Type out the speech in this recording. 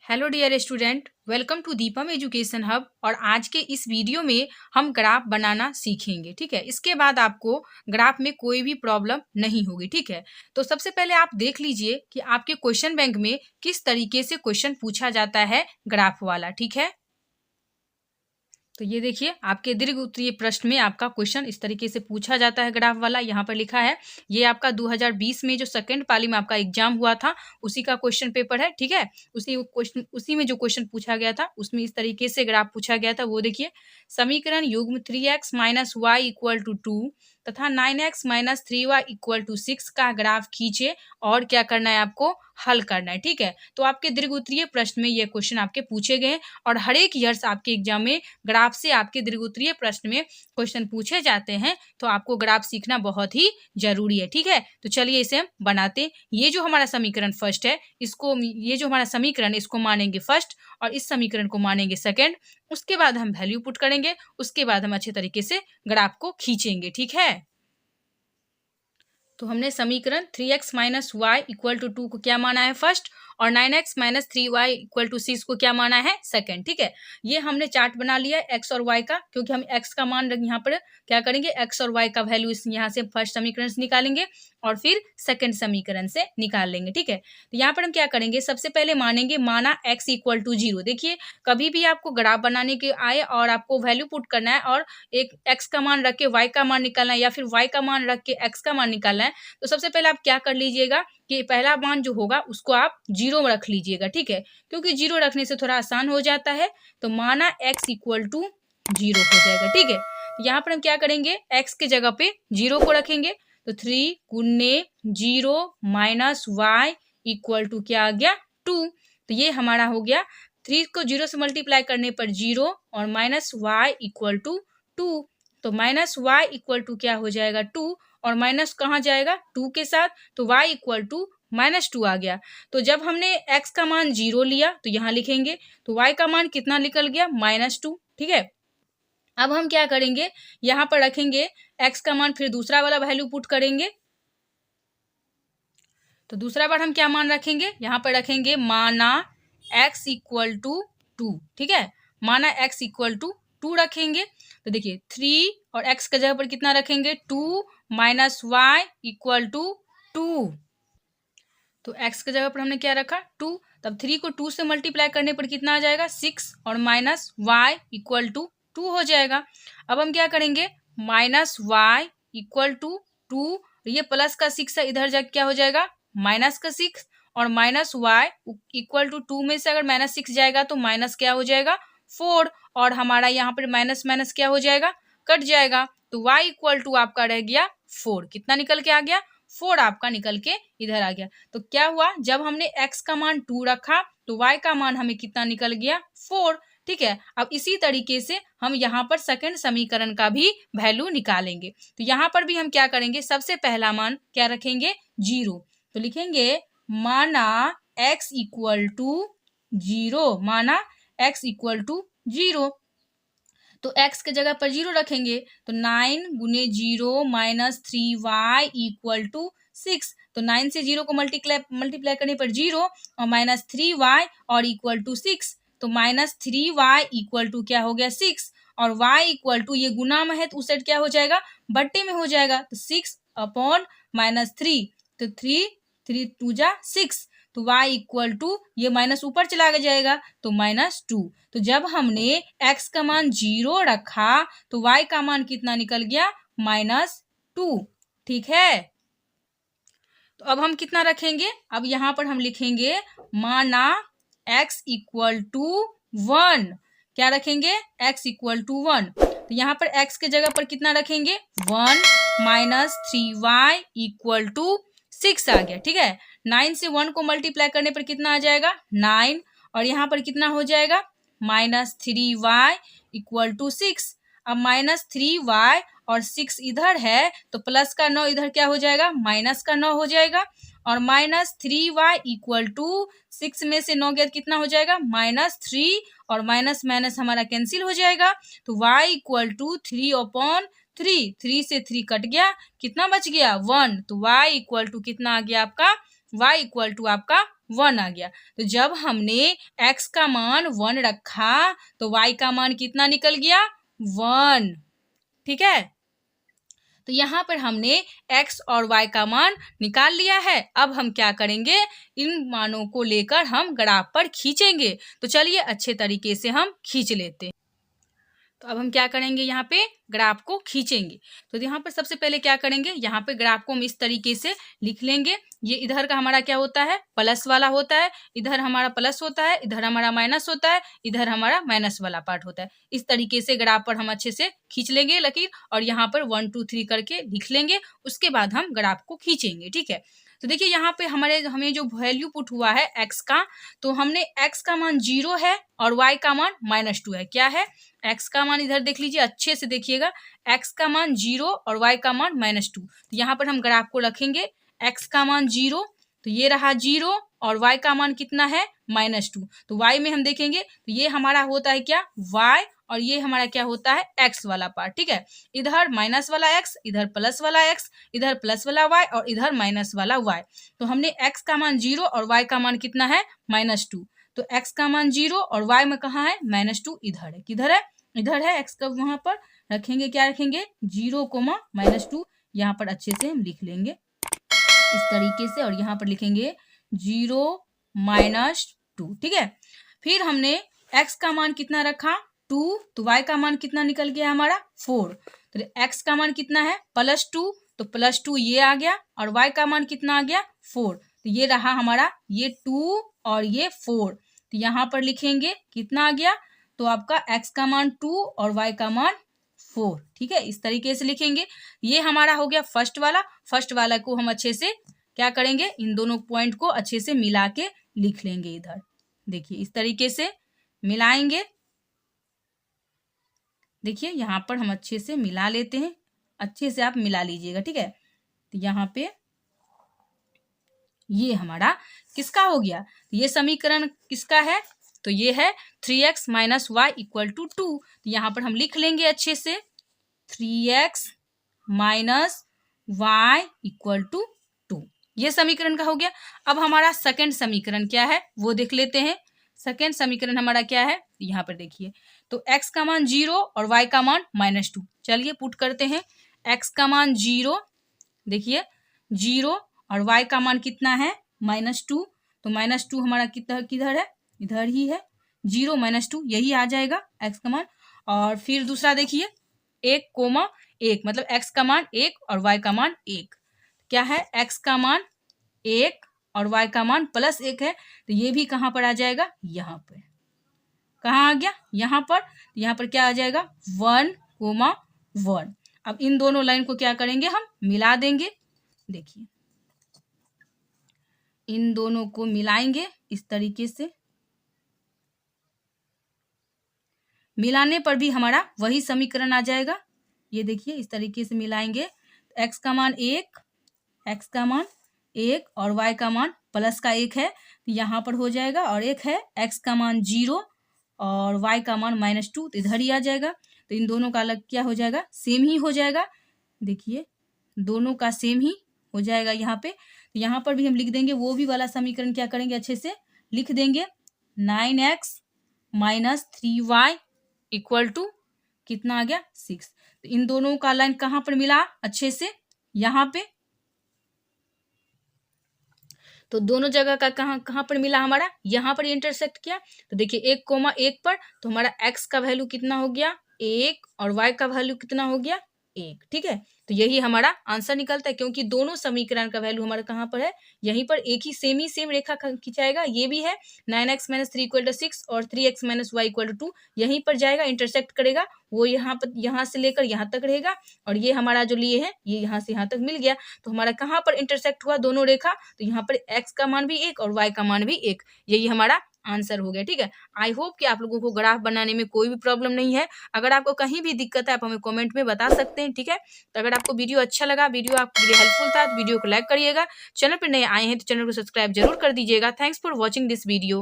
Hello dear student, welcome to Deepam education hub. और आज के इस वीडियो में हम ग्राफ बनाना सीखेंगे। ठीक है, इसके बाद आपको ग्राफ में कोई भी प्रॉब्लम नहीं होगी। ठीक है, तो सबसे पहले आप देख लीजिए कि आपके क्वेश्चन बैंक में किस तरीके से क्वेश्चन पूछा जाता है ग्राफ वाला। ठीक है, तो ये देखिए आपके दीर्घ उत्तरीय प्रश्न में आपका क्वेश्चन इस तरीके से पूछा जाता है ग्राफ वाला। यहाँ पर लिखा है, ये आपका 2020 में जो सेकंड पाली में आपका एग्जाम हुआ था उसी का क्वेश्चन पेपर है। ठीक है, उसी में जो क्वेश्चन पूछा गया था उसमें इस तरीके से ग्राफ पूछा गया था। वो देखिए, समीकरण युग्म 3x minus Y equal to 2 तथा 9x minus 3y equal to 6 का ग्राफ खींचे और क्या करना है, आपको हल करना है। ठीक है, तो आपके दीर्घ उत्तरीय प्रश्न में ये क्वेश्चन आपके पूछे गए और हर एक ईयर्स आपके एग्जाम में ग्राफ से आपके दीर्घ उत्तरीय प्रश्न में क्वेश्चन पूछे जाते हैं। तो आपको ग्राफ सीखना बहुत ही जरूरी है। ठीक है, तो चलिए इसे हम बनाते हैं। ये जो हमारा समीकरण फर्स्ट है, ये जो हमारा समीकरण इसको मानेंगे फर्स्ट और इस समीकरण को मानेंगे सेकेंड। उसके बाद हम वैल्यू पुट करेंगे, उसके बाद हम अच्छे तरीके से ग्राफ को खींचेंगे। ठीक है, तो हमने समीकरण 3x minus Y equal to 2 को क्या माना है फर्स्ट और 9x minus 3y equal to 6 को क्या माना है सेकंड। ठीक है, ये हमने चार्ट बना लिया है x और y का, क्योंकि हम x का मान यहाँ पर क्या करेंगे, x और y का वैल्यू यहाँ से फर्स्ट समीकरण से निकालेंगे और फिर सेकंड समीकरण से निकाल लेंगे। ठीक है, तो यहाँ पर हम क्या करेंगे, सबसे पहले मानेंगे माना x इक्वल टू 0। देखिए, कभी भी आपको ग्राफ बनाने के आए और आपको वैल्यू पुट करना है और एक x का मान रख के y का मान निकालना है या फिर y का मान रख के x का मान निकालना है, तो सबसे पहले आप क्या कर लीजिएगा कि पहला मान जो होगा उसको आप 0 रख लीजिएगा। ठीक है, क्योंकि 0 रखने से थोड़ा आसान हो जाता है। तो माना x इक्वल टू 0 हो जाएगा। ठीक है, यहाँ पर हम क्या करेंगे, x के जगह पे 0 को रखेंगे। तो 3 गुने 0 माइनस वाई इक्वल टू क्या आ गया 2। तो ये हमारा हो गया, 3 को 0 से मल्टीप्लाई करने पर 0 और माइनस वाई इक्वल टू 2। तो माइनस वाई इक्वल टू क्या हो जाएगा 2 और माइनस कहाँ जाएगा 2 के साथ, तो y इक्वल टू -2 आ गया। तो जब हमने x का मान 0 लिया तो यहाँ लिखेंगे, तो y का मान कितना निकल गया -2। ठीक है, अब हम क्या करेंगे, यहाँ पर रखेंगे x का मान, फिर दूसरा वाला वैल्यू पुट करेंगे। तो दूसरा बार हम क्या मान रखेंगे, यहाँ पर रखेंगे माना x इक्वल टू 2। ठीक है, माना x इक्वल टू 2 रखेंगे। तो देखिए 3 और x के जगह पर कितना रखेंगे 2 माइनस वाई इक्वल टू 2। तो x के जगह पर हमने क्या रखा 2, तब 3 को 2 से मल्टीप्लाई करने पर कितना आ जाएगा 6 और माइनस वाई इक्वल टू 2 हो जाएगा। अब हम क्या करेंगे, माइनस वाई इक्वल टू 2, ये प्लस का 6 है, इधर जाके क्या हो जाएगा माइनस का 6 और माइनस वाई इक्वल टू 2 में से अगर माइनस 6 जाएगा तो माइनस क्या हो जाएगा 4 और हमारा यहाँ पर माइनस माइनस क्या हो जाएगा कट जाएगा। तो y इक्वल टू आपका रह गया 4। कितना निकल के आ गया 4 आपका निकल के इधर आ गया। तो क्या हुआ, जब हमने x का मान 2 रखा तो y का मान हमें कितना निकल गया 4। ठीक है, अब इसी तरीके से हम यहाँ पर सेकंड समीकरण का भी वैल्यू निकालेंगे। तो यहाँ पर भी हम क्या करेंगे, सबसे पहला मान क्या रखेंगे 0। तो लिखेंगे माना x इक्वल टू 0, माना x इक्वल टू 0। तो x के जगह पर 0 रखेंगे। तो 9 गुने 0 माइनस 3y इक्वल टू 6। तो 9 से 0 को मल्टीप्लाई करने पर 0 और माइनस 3y और इक्वल टू 6। तो माइनस 3y इक्वल टू क्या हो गया 6 और y इक्वल टू, ये गुना में है तो उस साइड क्या हो जाएगा बट्टे में हो जाएगा। तो 6 अपॉन -3, तो 3 2 जा 6। तो y इक्वल टू, ये माइनस ऊपर चला जाएगा तो -2। तो जब हमने x का मान 0 रखा तो y का मान कितना निकल गया -2। ठीक है, तो अब हम कितना रखेंगे, अब यहाँ पर हम लिखेंगे माना x इक्वल टू 1। क्या रखेंगे x इक्वल टू 1। तो यहाँ पर x के जगह पर कितना रखेंगे 1 माइनस 3y इक्वल टू 6 आ गया। ठीक है, 9 से 1 को मल्टीप्लाई करने पर कितना आ जाएगा 9 और यहाँ पर कितना हो जाएगा -3y इक्वल टू 6। अब -3y और 6 इधर है तो प्लस का 9 इधर क्या हो जाएगा माइनस का 9 हो जाएगा और -3y इक्वल टू 6 में से 9 गया कितना हो जाएगा -3 और माइनस माइनस हमारा कैंसिल हो जाएगा। तो y इक्वल टू 3 अपॉन 3, 3 से 3 कट गया, कितना बच गया 1। तो y इक्वल टू कितना आ गया आपका, y इक्वल टू आपका 1 आ गया। तो जब हमने x का मान 1 रखा तो y का मान कितना निकल गया? 1। ठीक है, तो यहाँ पर हमने x और y का मान निकाल लिया है। अब हम क्या करेंगे, इन मानों को लेकर हम ग्राफ पर खींचेंगे। तो चलिए अच्छे तरीके से हम खींच लेते हैं। तो अब हम क्या करेंगे, यहाँ पे ग्राफ को खींचेंगे। तो यहाँ पर सबसे पहले क्या करेंगे, यहाँ पे ग्राफ को हम इस तरीके से लिख लेंगे। ये इधर का हमारा क्या होता है, प्लस वाला होता है, इधर हमारा प्लस होता है, इधर हमारा माइनस होता है, इधर हमारा माइनस वाला पार्ट होता है। इस तरीके से ग्राफ पर हम अच्छे से खींच लेंगे लकीर, और यहाँ पर 1 2 3 करके लिख लेंगे। उसके बाद हम ग्राफ को खींचेंगे। ठीक है, तो देखिए यहाँ पे हमें जो वैल्यू पुट हुआ है x का, तो हमने x का मान 0 है और y का मान -2 है। क्या है, x का मान इधर देख लीजिए, अच्छे से देखिएगा, x का मान 0 और y का मान -2। तो यहाँ पर हम ग्राफ को रखेंगे, x का मान 0, तो ये रहा 0, और y का मान कितना है, -2। तो y में हम देखेंगे तो ये हमारा होता है क्या, y, और ये हमारा क्या होता है, x वाला पार्ट। ठीक है, इधर माइनस वाला x, इधर प्लस वाला x, इधर प्लस वाला y और इधर माइनस वाला y। तो हमने x का मान 0 और y का मान कितना है, -2। तो x का मान 0 और y में कहाँ है, -2, इधर है। किधर है, इधर है। x का वहां पर रखेंगे, क्या रखेंगे, 0, -2। यहाँ पर अच्छे से हम लिख लेंगे इस तरीके से, और यहाँ पर लिखेंगे 0 -2। ठीक है, फिर हमने x का मान कितना रखा, 2, तो y का मान कितना निकल गया हमारा, 4। तो x का मान कितना है, +2, तो +2 ये आ गया, और y का मान कितना आ गया, 4। तो ये रहा हमारा, ये 2 और ये 4। तो यहाँ पर लिखेंगे कितना आ गया, तो आपका x का मान 2 और y का मान 4। ठीक है, इस तरीके से लिखेंगे। ये हमारा हो गया फर्स्ट वाला। फर्स्ट वाला को हम अच्छे से क्या करेंगे, इन दोनों पॉइंट को अच्छे से मिला के लिख लेंगे। इधर देखिए इस तरीके से मिलाएंगे। देखिए यहाँ पर हम अच्छे से मिला लेते हैं, अच्छे से आप मिला लीजिएगा। ठीक है, तो यहाँ पे ये हमारा किसका हो गया, ये समीकरण किसका है, तो ये है 3x - y = 2। तो यहाँ पर हम लिख लेंगे अच्छे से 3x - y = 2। ये समीकरण का हो गया। अब हमारा सेकंड समीकरण क्या है वो देख लेते हैं। सेकंड समीकरण हमारा क्या है, यहाँ पर देखिए, तो x का मान 0 और y का मान -2। चलिए पुट करते हैं, x का मान 0, देखिए 0, और y का मान कितना है, -2। तो -2 हमारा किधर है, इधर ही है, 0 -2 यही आ जाएगा x का मान। और फिर दूसरा देखिए 1, मतलब x का मान 1 और y का मान 1। क्या है, x का मान 1 और y का मान +1 है। तो ये भी कहाँ पर आ जाएगा, यहाँ पे। कहाँ आ गया, यहाँ पर। यहाँ पर क्या आ जाएगा, 1, 1। अब इन दोनों लाइन को क्या करेंगे, हम मिला देंगे। देखिए इन दोनों को मिलाएंगे इस तरीके से। मिलाने पर भी हमारा वही समीकरण आ जाएगा। ये देखिए इस तरीके से मिलाएंगे, x का मान 1, x का मान 1 और y का मान +1 है, तो यहाँ पर हो जाएगा। और एक है x का मान 0 और y का मान -2, तो इधर ही आ जाएगा। तो इन दोनों का अलग क्या हो जाएगा, सेम ही हो जाएगा। देखिए दोनों का सेम ही हो जाएगा यहाँ पे। तो यहाँ पर भी हम लिख देंगे वो भी वाला समीकरण, क्या करेंगे, अच्छे से लिख देंगे 9x - 3y = कितना आ गया, 6। तो इन दोनों का लाइन कहाँ पर मिला, अच्छे से यहाँ पे। तो दोनों जगह का कहाँ पर मिला, हमारा यहाँ पर इंटरसेक्ट किया। तो देखिए 1, 1 पर, तो हमारा x का वैल्यू कितना हो गया, 1, और y का वैल्यू कितना हो गया, 1। ठीक है, तो यही हमारा आंसर निकलता है, क्योंकि दोनों समीकरण का वैल्यू हमारा कहाँ पर है, यहीं पर। एक ही सेम रेखा खिंचाएगा। ये भी है 9x - 3 = 6 और 3x - y = 2, यहीं पर जाएगा, इंटरसेक्ट करेगा। वो यहाँ से लेकर यहाँ तक रहेगा, और ये हमारा जो लिए है ये यहाँ से यहाँ तक मिल गया। तो हमारा कहाँ पर इंटरसेक्ट हुआ, दोनों रेखा, तो यहाँ पर x का मान भी 1 और y का मान भी 1। यही हमारा आंसर हो गया। ठीक है, आई होप कि आप लोगों को ग्राफ बनाने में कोई भी प्रॉब्लम नहीं है। अगर आपको कहीं भी दिक्कत है आप हमें कमेंट में बता सकते हैं। ठीक है, तो अगर आपको वीडियो अच्छा लगा, वीडियो आपके लिए हेल्पफुल था, तो वीडियो को लाइक करिएगा। चैनल पर नए आए हैं तो चैनल को सब्सक्राइब जरूर कर दीजिएगा। Thanks for watching this video.